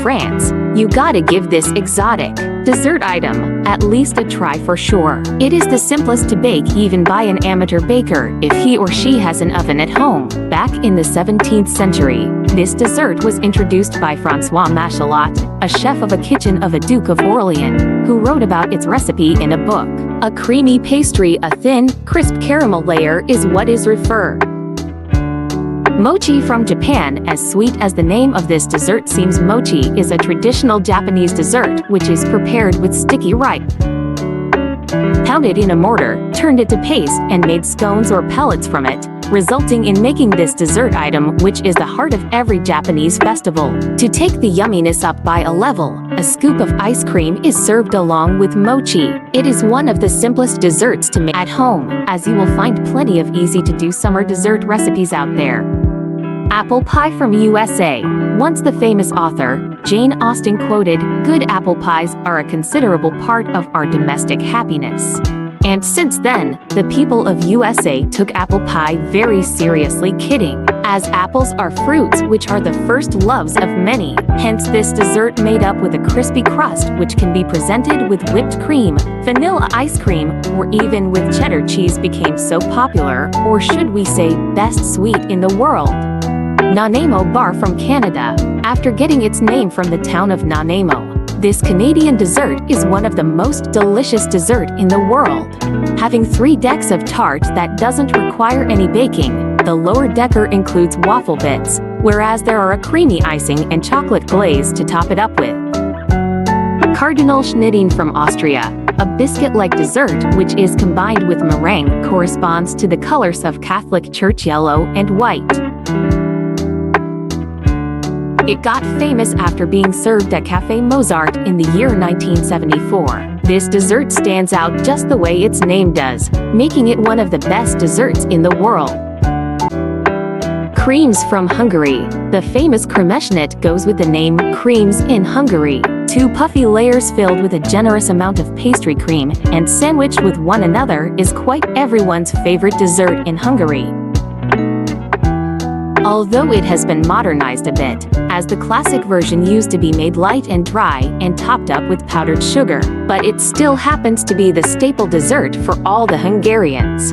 France, you gotta give this exotic dessert item at least a try for sure. It is the simplest to bake even by an amateur baker if he or she has an oven at home. Back in the 17th century, this dessert was introduced by Francois Massialot, a chef of a kitchen of a Duke of Orlean, who wrote about its recipe in a book. A creamy pastry, a thin, crisp caramel layer is what is referred. Mochi from Japan. As sweet as the name of this dessert seems, mochi is a traditional Japanese dessert which is prepared with sticky rice, pounded in a mortar, turned it to paste, and made scones or pellets from it, resulting in making this dessert item which is the heart of every Japanese festival. To take the yumminess up by a level, a scoop of ice cream is served along with mochi. It is one of the simplest desserts to make at home, as you will find plenty of easy-to-do summer dessert recipes out there. Apple pie from USA. Once the famous author, Jane Austen, quoted, "Good apple pies are a considerable part of our domestic happiness." And since then, the people of USA took apple pie very seriously, kidding, as apples are fruits which are the first loves of many. Hence this dessert made up with a crispy crust which can be presented with whipped cream, vanilla ice cream, or even with cheddar cheese became so popular, or should we say best sweet in the world. Nanaimo bar from Canada. After getting its name from the town of Nanaimo, this Canadian dessert is one of the most delicious dessert in the world. Having 3 decks of tart that doesn't require any baking, the lower decker includes waffle bits, whereas there are a creamy icing and chocolate glaze to top it up with. Cardinal Schnitting from Austria. A biscuit-like dessert which is combined with meringue, corresponds to the colors of Catholic Church yellow and white. It got famous after being served at Café Mozart in the year 1974. This dessert stands out just the way its name does, making it one of the best desserts in the world. Creams from Hungary. The famous kremesnyit goes with the name creams in Hungary. 2 puffy layers filled with a generous amount of pastry cream and sandwiched with one another is quite everyone's favorite dessert in Hungary. Although it has been modernized a bit, as the classic version used to be made light and dry and topped up with powdered sugar, but it still happens to be the staple dessert for all the Hungarians.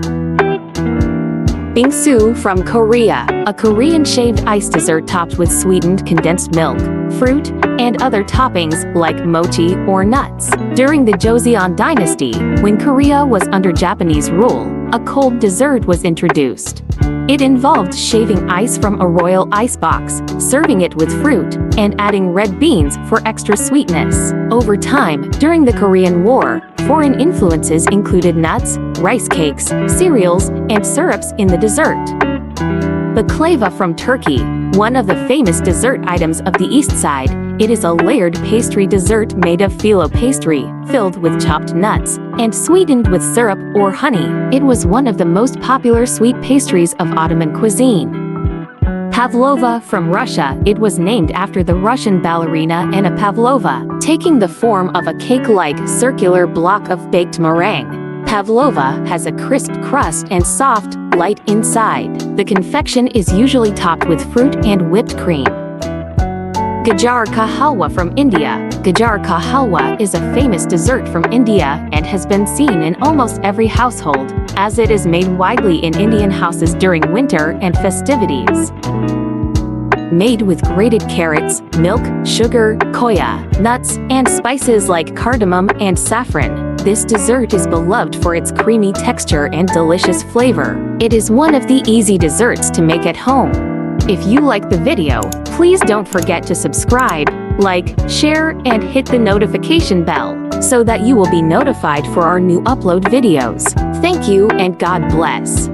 Bingsu from Korea. A Korean shaved ice dessert topped with sweetened condensed milk, fruit, and other toppings like mochi or nuts. During the Joseon dynasty, when Korea was under Japanese rule, a cold dessert was introduced. It involved shaving ice from a royal icebox, serving it with fruit, and adding red beans for extra sweetness. Over time, during the Korean War, foreign influences included nuts, rice cakes, cereals, and syrups in the dessert. Baklava from Turkey. One of the famous dessert items of the East Side, it is a layered pastry dessert made of phyllo pastry, filled with chopped nuts, and sweetened with syrup or honey. It was one of the most popular sweet pastries of Ottoman cuisine. Pavlova from Russia. It was named after the Russian ballerina Anna Pavlova, taking the form of a cake-like circular block of baked meringue. Pavlova has a crisp crust and soft, light inside. The confection is usually topped with fruit and whipped cream. Gajar ka halwa from India. Gajar ka halwa is a famous dessert from India and has been seen in almost every household, as it is made widely in Indian houses during winter and festivities. Made with grated carrots, milk, sugar, koya, nuts, and spices like cardamom and saffron, this dessert is beloved for its creamy texture and delicious flavor. It is one of the easy desserts to make at home. If you like the video, please don't forget to subscribe, like, share, and hit the notification bell so that you will be notified for our new upload videos. Thank you and God bless.